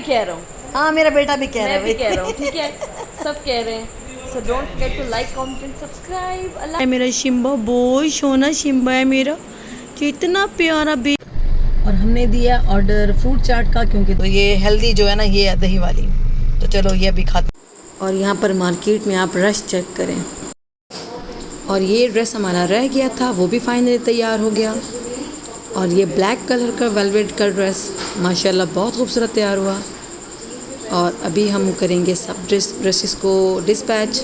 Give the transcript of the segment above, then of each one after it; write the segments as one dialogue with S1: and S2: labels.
S1: भी कह रहा हूँ,
S2: हाँ मेरा बेटा भी कह रहा
S1: मैं भी
S2: है
S1: कह रहा हूँ, ठीक है, सब कह रहे हैं। So don't forget to like, comment and subscribe. अल्लाह।
S2: मेरा शिम्बा बहुत सोना शिम्बा है मेरा, कितना प्यारा बे। और हमने दिया ऑर्डर फ्रूट चाट का, क्योंकि तो ये हेल्दी जो है ना, ये है दही वाली, तो चलो ये भी खाते। और यहाँ पर मार्केट में आप रश चेक करें। और ये ड्रेस हमारा रह गया था, वो भी फाइनली तैयार हो गया। और ये ब्लैक कलर का वेलवेट का ड्रेस माशाल्लाह बहुत खूबसूरत तैयार हुआ। और अभी हम करेंगे सब ड्रेसेस को डिस्पैच।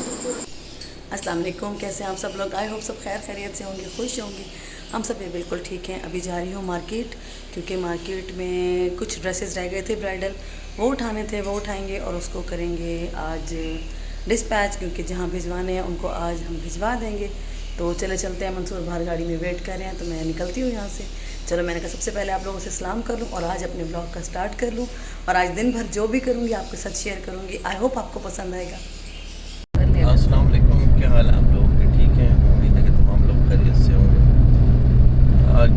S2: अस्सलाम वालेकुम, कैसे हैं आप सब लोग? आई होप सब खैर खैरियत से होंगे, खुश होंगे। हम सब भी बिल्कुल ठीक हैं। अभी जा रही हूँ मार्केट, क्योंकि मार्केट में कुछ ड्रेसेस रह गए थे ब्राइडल, वो उठाने थे, वो उठाएंगे और उसको करेंगे आज डिस्पैच, क्योंकि जहाँ भिजवाने हैं उनको आज हम भिजवा देंगे। तो चले चलते हैं। मंसूर बाहर गाड़ी में वेट कर रहे हैं, तो मैं निकलती हूँ यहाँ से। चलो, मैंने कहा सबसे पहले आप लोगों से सलाम कर लूँ और आज अपने ब्लॉग का स्टार्ट कर लूँ। और आज दिन भर जो भी करूँगी आपके साथ शेयर करूँगी। आई होप आपको पसंद आएगा।
S3: अस्सलाम वालेकुम, क्या हाल है आप लोगों के? ठीक है, उम्मीद है कि तमाम लोग खैरियत से होंगे। आज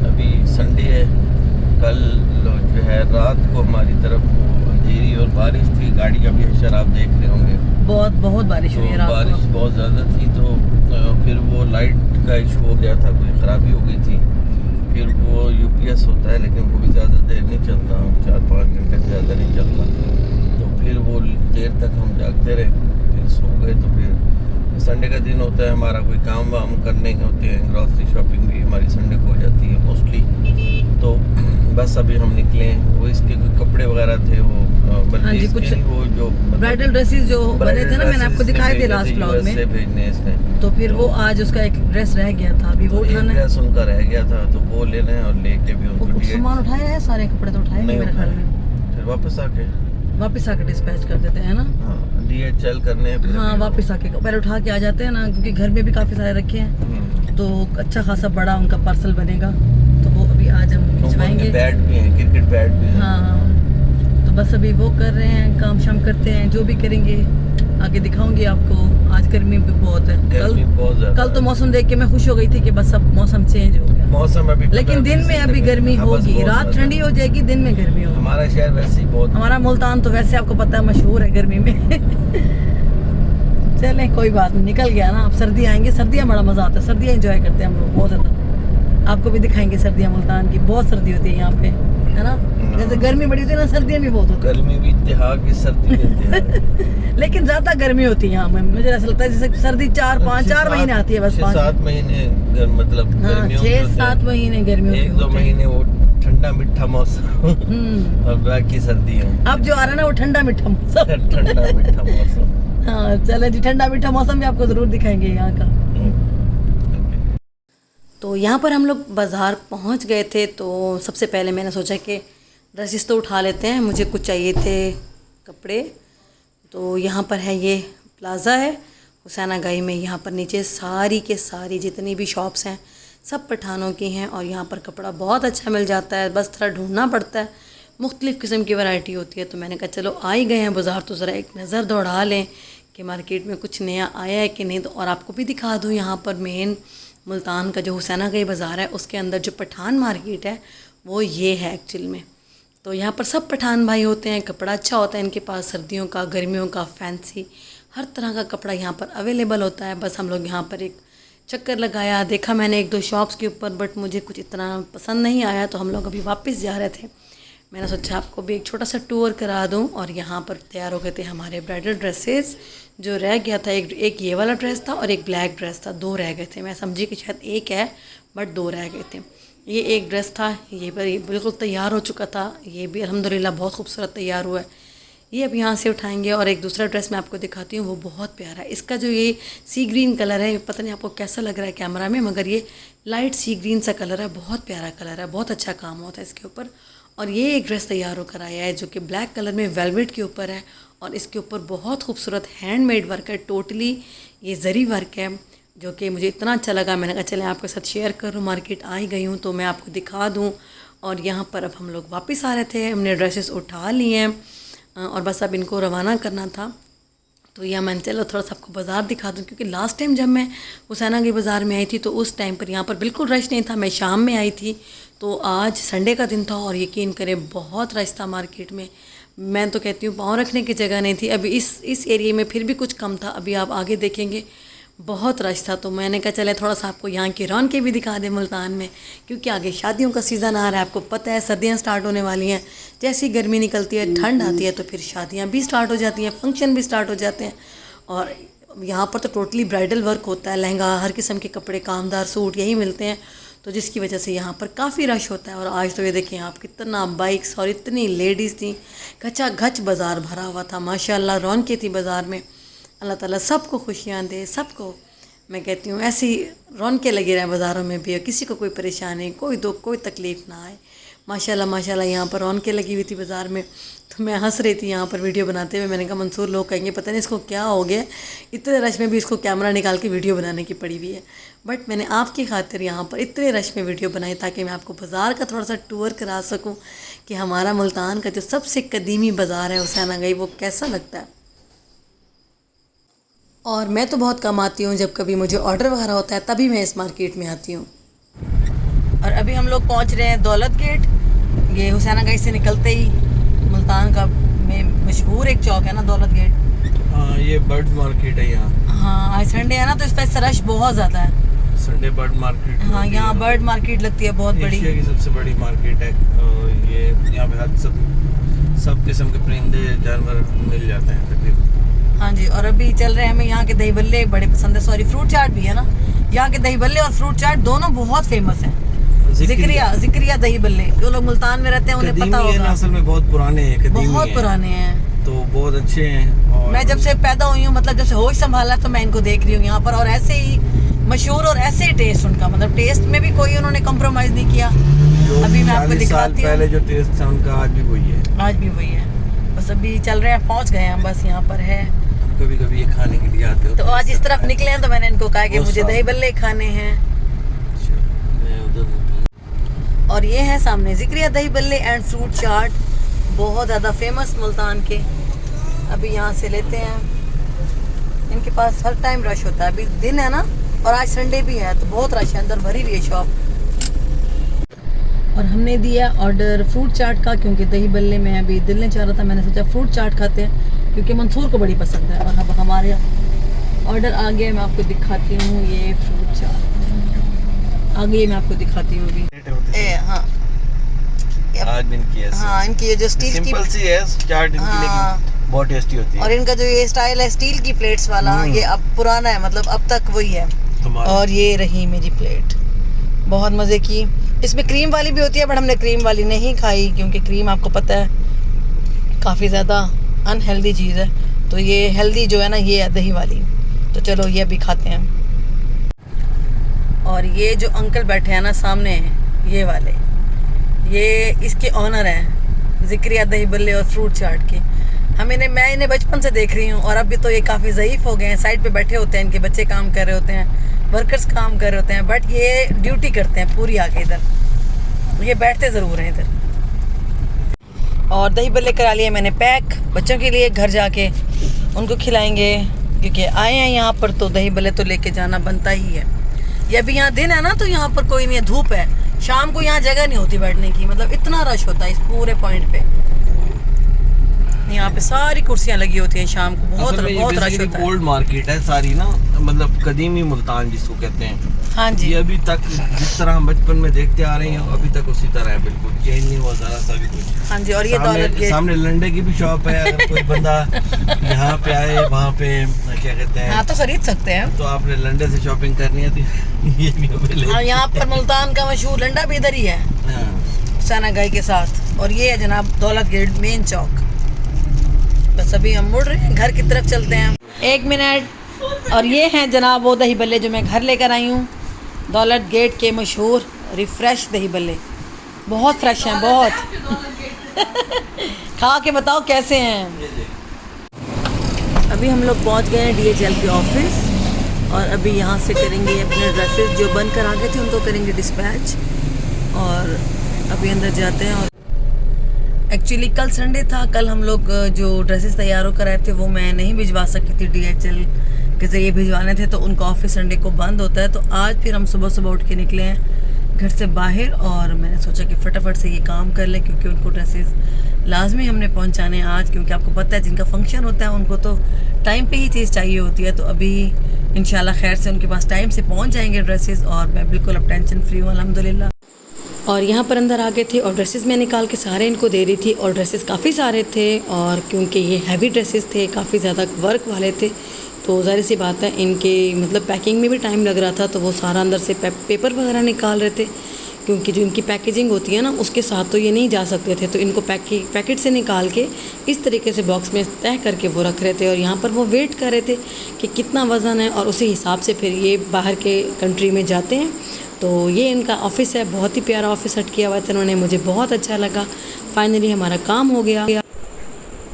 S3: अभी संडे है। कल जो है रात को हमारी तरफ अंधेरी और बारिश थी। गाड़ी का भी अशर आप देख रहे होंगे,
S2: बहुत बारिश हुई है रात को।
S3: बारिश बहुत ज़्यादा थी, तो फिर वो लाइट का इशू हो गया था, कोई ख़राबी हो गई थी। फिर वो यूपीएस होता है, लेकिन वो भी ज़्यादा देर नहीं चलता, 4-5 घंटे से ज़्यादा नहीं चलता। तो फिर वो देर तक हम जागते रहे, फिर सो गए। तो फिर संडे का दिन होता है, हमारा कोई काम वाम करने के होते हैं, ग्रॉसरी शॉपिंग भी हमारी संडे को हो जाती है मोस्टली। तो बस अभी हम निकले हैं। वो इसके कोई कपड़े वगैरह थे, वो
S2: हाँ जी, कुछ
S3: वो जो
S2: ब्राइडल ड्रेसेस जो बने थे ना, मैंने आपको दिखाए थे लास्ट ब्लॉग में,
S3: भेजने इसने।
S2: तो फिर वो आज उसका एक ड्रेस रह गया था, अभी वो उठाना है।
S3: ड्रेस उनका रह गया था, तो वो लेना है और लेके भी उनको
S2: सामान उठाया है, सारे कपड़े तो उठाए नहीं मेरे ख्याल में।
S3: फिर वापस आके
S2: डिस्पैच कर देते हैं ना।
S3: हाँ, डीएचएल करने हैं।
S2: हाँ, वापस आके पहले उठा के आ जाते हैं ना, क्योंकि घर में भी काफी सारे रखे हैं, तो अच्छा खासा बड़ा उनका पार्सल बनेगा। तो वो अभी आज हम भिजवाएंगे।
S3: बैट भी है, क्रिकेट बैट भी है।
S2: हाँ, तो बस अभी वो कर रहे हैं, काम शाम करते हैं, जो भी करेंगे आगे दिखाऊंगी आपको। आज गर्मी भी बहुत है। कल तो मौसम देख के मैं खुश हो गई थी कि बस अब मौसम चेंज हो गया।
S3: मौसम अभी,
S2: लेकिन दिन में अभी गर्मी होगी, रात ठंडी हो जाएगी, दिन में गर्मी होगी।
S3: हमारा शहर वैसे ही बहुत,
S2: हमारा मुल्तान तो वैसे आपको पता है मशहूर है गर्मी में। चलें, कोई बात नहीं, निकल गया ना। अब सर्दी आएंगे, सर्दियाँ बड़ा मजा आता है, सर्दियाँ एंजॉय करते हैं हम लोग बहुत ज्यादा। आपको भी दिखाएंगे सर्दियाँ मुल्तान की, बहुत सर्दी होती है यहाँ पे, है ना। जैसे गर्मी बड़ी होती है ना, सर्दियाँ भी बहुत होती है।
S3: गर्मी भी इत्तेहाद की, सर्दी भी इत्तेहाद।
S2: लेकिन ज्यादा गर्मी होती है यहाँ में, मुझे ऐसा लगता है जैसे सर्दी 4 महीने आती है, बस
S3: 6-7 महीने मतलब
S2: 6-7 महीने गर्मी,
S3: 1-2 महीने वो ठंडा मीठा मौसम और बाकी सर्दियाँ।
S2: अब जो आ रहा है ना, वो ठंडा मीठा मौसम।
S3: ठंडा मीठा मौसम।
S2: हाँ चले जी, ठंडा मीठा मौसम भी आपको जरूर दिखाएंगे यहाँ का। तो यहाँ पर हम लोग बाज़ार पहुँच गए थे, तो सबसे पहले मैंने सोचा कि ड्रेसेस तो उठा लेते हैं, मुझे कुछ चाहिए थे कपड़े। तो यहाँ पर है, ये प्लाज़ा है हुसैना गाई में। यहाँ पर नीचे सारी के सारी जितनी भी शॉप्स हैं सब पठानों की हैं, और यहाँ पर कपड़ा बहुत अच्छा मिल जाता है, बस थोड़ा ढूंढना पड़ता है, मुख्तलिफ़ किस्म की वैरायटी होती है। तो मैंने कहा चलो आ ही गए हैं बाज़ार, तो ज़रा एक नज़र दौड़ा लें कि मार्केट में कुछ नया आया है कि नहीं। तो और आपको भी दिखा दूँ, यहाँ पर मेन मुल्तान का जो हुसैना गाई बाज़ार है, उसके अंदर जो पठान मार्केट है वो ये है एक्चुअल में। तो यहाँ पर सब पठान भाई होते हैं, कपड़ा अच्छा होता है इनके पास, सर्दियों का, गर्मियों का, फैंसी, हर तरह का कपड़ा यहाँ पर अवेलेबल होता है। बस हम लोग यहाँ पर एक चक्कर लगाया, देखा मैंने 1-2 शॉप्स के ऊपर, बट मुझे कुछ इतना पसंद नहीं आया, तो हम लोग अभी वापस जा रहे थे। मैंने सोचा आपको भी एक छोटा सा टूर करा दूं। और यहाँ पर तैयार हो गए थे हमारे ब्राइडल ड्रेसेस। जो रह गया था, एक ये वाला ड्रेस था और एक ब्लैक ड्रेस था, 2 रह गए थे। मैं समझी कि शायद एक है, बट 2 रह गए थे। ये एक ड्रेस था, ये बिल्कुल तैयार हो चुका था, ये भी अल्हम्दुलिल्लाह बहुत खूबसूरत तैयार हुआ है। ये अब यहाँ से उठाएंगे। और एक दूसरा ड्रेस मैं आपको दिखाती हूँ, वो बहुत प्यारा है। इसका जो ये सी ग्रीन कलर है, पता नहीं आपको कैसा लग रहा है कैमरा में, मगर ये लाइट सी ग्रीन सा कलर है, बहुत प्यारा कलर है, बहुत अच्छा काम होता है इसके ऊपर। और ये एक ड्रेस तैयार होकर आया है जो कि ब्लैक कलर में वेलवेट के ऊपर है, और इसके ऊपर बहुत खूबसूरत हैंडमेड वर्क है, टोटली ये जरी वर्क है, जो कि मुझे इतना अच्छा लगा। मैंने कहा चलें आपके साथ शेयर करूँ, मार्केट आ ही गई हूँ तो मैं आपको दिखा दूँ। और यहाँ पर अब हम लोग वापस आ रहे थे, हमने ड्रेसेस उठा लिए हैं और बस अब इनको रवाना करना था। तो यह मैंने चलो थोड़ा सा आपको बाज़ार दिखा दूँ, क्योंकि लास्ट टाइम जब मैं हुसैना के बाज़ार में आई थी तो उस टाइम पर यहाँ पर बिल्कुल रश नहीं था। मैं शाम में आई थी तो आज संडे का दिन था और यकीन करें बहुत रश था मार्केट में। मैं तो कहती हूँ पाँव रखने की जगह नहीं थी। अभी इस एरिया में फिर भी कुछ कम था, अभी आप आगे देखेंगे बहुत रश था। तो मैंने कहा चले थोड़ा सा आपको यहाँ की रौनकें भी दिखा दें मुल्तान में, क्योंकि आगे शादियों का सीज़न आ रहा है। आपको पता है सर्दियाँ स्टार्ट होने वाली हैं, जैसी गर्मी निकलती है ठंड आती है तो फिर शादियाँ भी स्टार्ट हो जाती हैं, फंक्शन भी स्टार्ट हो जाते हैं। और यहाँ पर तो टोटली ब्राइडल वर्क होता है, लहंगा, हर किस्म के कपड़े, कामदार सूट यही मिलते हैं, तो जिसकी वजह से यहाँ पर काफ़ी रश होता है। और आज तो ये देखें आप कितना बाइक्स और इतनी लेडीज़ थी, घचा घच बाज़ार भरा हुआ था माशाल्लाह, रौनकें थी बाज़ार में। अल्लाह ताला सबको खुशियाँ दे, सबको मैं कहती हूँ ऐसी रौनकें लगी रहें बाज़ारों में भी, और किसी को कोई परेशानी, कोई दुख, कोई तकलीफ़ ना आए। माशाल्लाह माशाल्लाह यहाँ पर रौनकें लगी हुई थी बाज़ार में। तो मैं हंस रही थी यहाँ पर वीडियो बनाते हुए। मैंने कहा मंसूर लोग कहेंगे पता नहीं इसको क्या हो गया, इतने रश में भी इसको कैमरा निकाल के वीडियो बनाने की पड़ी हुई है। बट मैंने आपकी खातिर यहाँ पर इतने रश में वीडियो बनाई ताकि मैं आपको बाज़ार का थोड़ा सा टूर करा सकूँ कि हमारा मुल्तान का जो सबसे कदीमी बाज़ार है हुसैना गई वो कैसा लगता है। और मैं तो बहुत कम आती हूँ, जब कभी मुझे ऑर्डर वगैरह होता है तभी मैं इस मार्केट में आती हूँ। और अभी हम लोग पहुँच रहे हैं दौलत गेट। ये हुसैना गई से निकलते ही मुल्तान का में मशहूर एक चौक है ना, दौलत गेट।
S3: हाँ, ये बर्ड मार्केट है यहाँ।
S2: हाँ, आज संडे है ना तो इस पर रश बहुत ज़्यादा है।
S3: Sunday bird market.
S2: हाँ, यहाँ बर्ड मार्केट लगती है बहुत बड़ी,
S3: एशिया की सबसे बड़ी मार्केट है। ये यहाँ पे हर सब किस्म के परिंदे जानवर मिल जाते हैं तकरीबन।
S2: हाँ जी। और अभी चल रहे हैं, हमें यहाँ के दही बल्ले बड़े पसंद है, सॉरी फ्रूट चाट भी है ना। यहाँ के दही बल्ले और फ्रूट चाट दोनों बहुत फेमस हैं। जिक्रिया दही बल्ले, जो लोग मुल्तान में रहते हैं उन्हें पता होगा।
S3: असल में बहुत पुराने हैं,
S2: बहुत पुराने हैं,
S3: तो बहुत अच्छे हैं। और
S2: मैं जब से पैदा हुई हूँ, मतलब जब से होश संभाला तो मैं इनको देख रही हूँ यहाँ पर, और ऐसे ही मशहूर और ऐसे ही टेस्ट उनका, मतलब टेस्ट में भी कोई उन्होंने कम्प्रोमाइज़ नहीं किया। अभी मैं आपको दिखाती हूँ,
S3: पहले जो टेस्ट था उनका आज भी वही है।
S2: आज भी वही है। बस अभी चल रहे हैं, पहुँच गए हैं, बस यहाँ पर है।
S3: कभी कभी ये खाने के लिए आते हो
S2: तो आज इस तरफ निकले हैं तो मैंने इनको कहा कि मुझे दही बल्ले खाने हैं। और ये है सामने जिक्रिया दही बल्ले एंड फ्रूट चाट, बहुत ज़्यादा फेमस मुल्तान के। अभी यहाँ से लेते हैं, इनके पास हर टाइम रश होता है। अभी दिन है ना, और आज संडे भी है तो बहुत रश है, अंदर भरी हुई है शॉप। और हमने दिया ऑर्डर फ्रूट चाट का, क्योंकि दही बल्ले में अभी दिल नहीं चाह रहा था। मैंने सोचा फ्रूट चाट खाते हैं, क्योंकि मंसूर को बड़ी पसंद है। और अब हमारे ऑर्डर आ गया, मैं आपको दिखाती हूँ। ये फ्रूट चाट आगे मैं आपको दिखाती हूँ अभी। हाँ,
S3: आज इनकी है।
S2: हाँ, इनकी ये जो स्टील की
S3: सिंपल सी है चाट इनकी, लेकिन बहुत टेस्टी होती है।
S2: और इनका जो ये स्टाइल है स्टील की प्लेट्स वाला, ये अब पुराना है, मतलब अब तक वही है। और ये रही मेरी प्लेट, बहुत मज़े की। इसमें क्रीम वाली भी होती है, बट हमने क्रीम वाली नहीं खाई, क्योंकि क्रीम आपको पता है काफ़ी ज़्यादा अनहेल्दी चीज़ है। तो ये हेल्दी जो है ना, ये है दही वाली। तो चलो ये भी खाते हैं। और ये जो अंकल बैठे हैं ना सामने, ये वाले, ये इसके ऑनर हैं जिक्रिया दही बल्ले और फ्रूट चाट के। मैं इन्हें बचपन से देख रही हूँ, और अभी तो ये काफ़ी ज़ईफ़ हो गए हैं। साइड पे बैठे होते हैं, इनके बच्चे काम कर रहे होते हैं, वर्कर्स काम कर रहे होते हैं, बट ये ड्यूटी करते हैं पूरी आके इधर। ये बैठते ज़रूर हैं इधर। और दही बल्ले करा लिए मैंने पैक बच्चों के लिए, घर जाके उनको खिलाएंगे, क्योंकि आए हैं यहाँ पर तो दही बल्ले तो लेके जाना बनता ही है। ये अभी यहाँ दिन है ना, तो यहाँ पर कोई नहीं है, धूप है। शाम को यहाँ जगह नहीं होती बैठने की, मतलब इतना रश होता है इस पूरे पॉइंट पे। यहाँ पे सारी कुर्सियाँ लगी होती हैं शाम को, बहुत रश होता है।
S3: ओल्ड मार्केट है सारी ना, मतलब कदीमी मुल्तान जिसको कहते हैं।
S2: हाँ जी।
S3: ये अभी तक जिस तरह हम बचपन में देखते आ रहे हैं अभी तक उसी तरह है, बिल्कुल चेंज नहीं हुआ ज़रा सा भी कुछ।
S2: हाँ जी। और ये दौलत गेट
S3: सामने लंडे की भी शॉप है, अगर कोई बंदा यहाँ पे आए, वहाँ पे क्या कहते हैं,
S2: हाँ तो खरीद सकते हैं।
S3: तो आपने लंडे से शॉपिंग करनी है तो ये भी अवेलेबल।
S2: हाँ, यहाँ पर मुल्तान का मशहूर लंडा भी इधर ही है, हुसैना गाय के साथ। और ये है जनाब दौलत गेट मेन चौक। बस अभी हम मुड़ रहे हैं, घर की तरफ चलते हैं। 1 मिनट। और ये हैं जनाब वो दही बल्ले जो मैं घर लेकर आई हूँ, दौलत गेट के मशहूर रिफ्रेश दही बल्ले। बहुत फ्रेश हैं, बहुत। खा के बताओ कैसे हैं। अभी हम लोग पहुँच गए हैं DHL के ऑफिस, और अभी यहाँ से करेंगे अपने ड्रेसेस जो बंद करा के थे उनको करेंगे डिस्पैच, और अभी अंदर जाते हैं। और एक्चुअली कल संडे था, कल हम लोग जो ड्रेसेस तैयार होकर आए थे वो मैं नहीं भिजवा सकी थी, DHL के ज़रिए भिजवाने थे, तो उनका ऑफिस संडे को बंद होता है। तो आज फिर हम सुबह सुबह उठ के निकले हैं घर से बाहर और मैंने सोचा कि फटाफट से ये काम कर लें क्योंकि उनको ड्रेसेस लाजमी हमने पहुंचाने हैं आज, क्योंकि आपको पता है जिनका फंक्शन होता है उनको तो टाइम पे ही चीज़ चाहिए होती है। तो अभी इंशाल्लाह खैर से उनके पास टाइम से पहुंच जाएंगे ड्रेसेस और मैं बिल्कुल अब टेंशन फ्री हूँ अल्हम्दुलिल्लाह। और यहाँ पर अंदर आ गए थे और ड्रेसेस मैं निकाल के सारे इनको दे रही थी और ड्रेसेस काफ़ी सारे थे और क्योंकि ये हैवी ड्रेसेस थे, काफ़ी ज़्यादा वर्क वाले थे, तो ज़ाहिर सी बात है इनके मतलब पैकिंग में भी टाइम लग रहा था। तो वो सारा अंदर से पेपर वगैरह निकाल रहे थे क्योंकि जो इनकी पैकेजिंग होती है ना उसके साथ तो ये नहीं जा सकते थे, तो इनको पैकेट से निकाल के इस तरीके से बॉक्स में तय करके वो रख रहे थे। और यहाँ पर वो वेट कर रहे थे कि कितना वज़न है और उसी हिसाब से फिर ये बाहर के कंट्री में जाते हैं। तो ये इनका ऑफ़िस है, बहुत ही प्यारा ऑफ़िस सेट किया हुआ था इन्होंने, मुझे बहुत अच्छा लगा। फाइनली हमारा काम हो गया।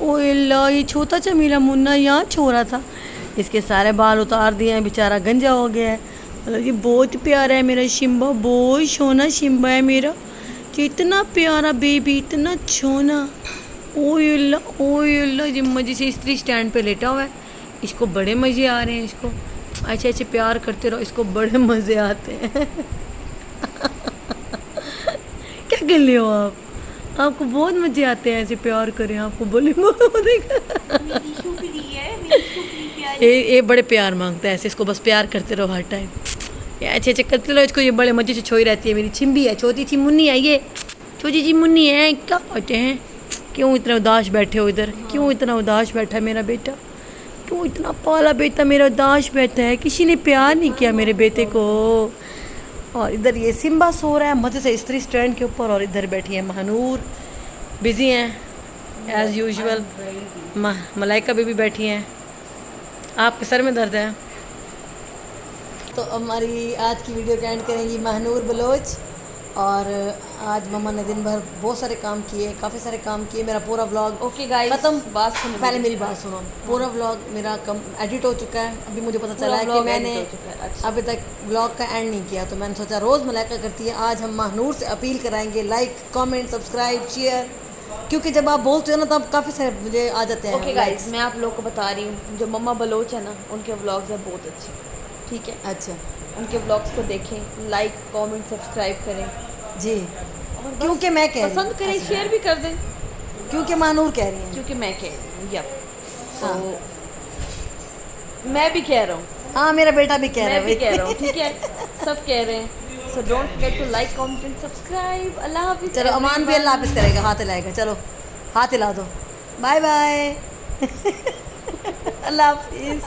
S2: ओ अल्लाह, ये छोटा सा मेरा मुन्ना यहाँ छो रहा था, इसके सारे बाल उतार दिए हैं, बेचारा गंजा हो गया है। मतलब ये बहुत प्यारा है मेरा शिम्बा, बहुत सोना शिम्बा है मेरा, कि इतना प्यारा बेबी, इतना छोना। ओए अल्लाह, ये मज़े से स्त्री स्टैंड पे लेटा हुआ है, इसको बड़े मज़े आ रहे हैं। इसको अच्छे अच्छे प्यार करते रहो, इसको बड़े मज़े आते हैं। क्या कर रहे हो आप? आपको बहुत मज़े आते हैं ऐसे प्यार करें आपको, बोले ये बड़े प्यार मांगता है ऐसे, इसको बस प्यार करते रहो हर टाइम, ये अच्छे अच्छे करते रहो इसको, ये बड़े मज़े से छोई रहती है। मेरी छिम्बी है, छोटी सी मुन्नी है, ये छोटी सी मुन्नी है। क्या कहते हैं, क्यों इतना उदास बैठे हो इधर, क्यों इतना उदास बैठा है मेरा बेटा, क्यों इतना पाला बेटा मेरा उदास बैठा है, किसी ने प्यार नहीं किया मेरे बेटे को। और इधर ये सिम्बा सो रहा है मज़े से स्त्री स्टैंड के ऊपर, और इधर बैठी है महानूर, बिज़ी हैं एज़ यूजुअल। मलाइका भी बैठी हैं। आपके सर में दर्द है? तो हमारी आज की वीडियो का एंड करेंगी महानूर बलोच। और आज मम्मा ने दिन भर बहुत सारे काम किए, काफ़ी सारे काम किए। मेरा पूरा व्लॉग
S1: ओके गाइस,
S2: खत्म।
S1: बात सुनो,
S2: पहले मेरी बात सुनो। पूरा व्लॉग मेरा एडिट हो चुका है। अभी मुझे पता चला है कि मैंने अभी तक व्लॉग का एंड नहीं किया, तो मैंने सोचा रोज़ मलाइका करती है, आज हम महानूर से अपील कराएंगे लाइक कमेंट सब्सक्राइब शेयर, क्योंकि जब आप बोलते हो ना तब काफ़ी सारे मुझे आ जाते हैं।
S1: ओके गाइस, मैं आप लोग को बता रही हूँ, जो मम्मा बलोच है ना उनके व्लॉग्स हैं बहुत अच्छे, ठीक है?
S2: अच्छा,
S1: उनके व्लॉग्स को देखें, लाइक कमेंट सब्सक्राइब करें
S2: जी,
S1: और
S2: क्योंकि मैं कह रही
S1: पसंद
S2: हूँ,
S1: करें, शेयर भी कर दें,
S2: क्योंकि महानूर कह रही है,
S1: क्योंकि मैं कह रही हूँ। यप,
S2: हाँ।
S1: तो मैं भी कह रहा हूँ,
S2: हाँ मेरा बेटा भी कह रहा है,
S1: मैं भी कह रहा हूँ, ठीक है? सब कह रहे हैं। So don't forget to like comment and subscribe. अल्लाह हाफिज़।
S2: चलो अमान भी अल्लाह हाफिज़ करेगा, हाथ हिलाएगा, चलो हाथ हिला दो, बाय बाय। अल्लाह हाफिज़।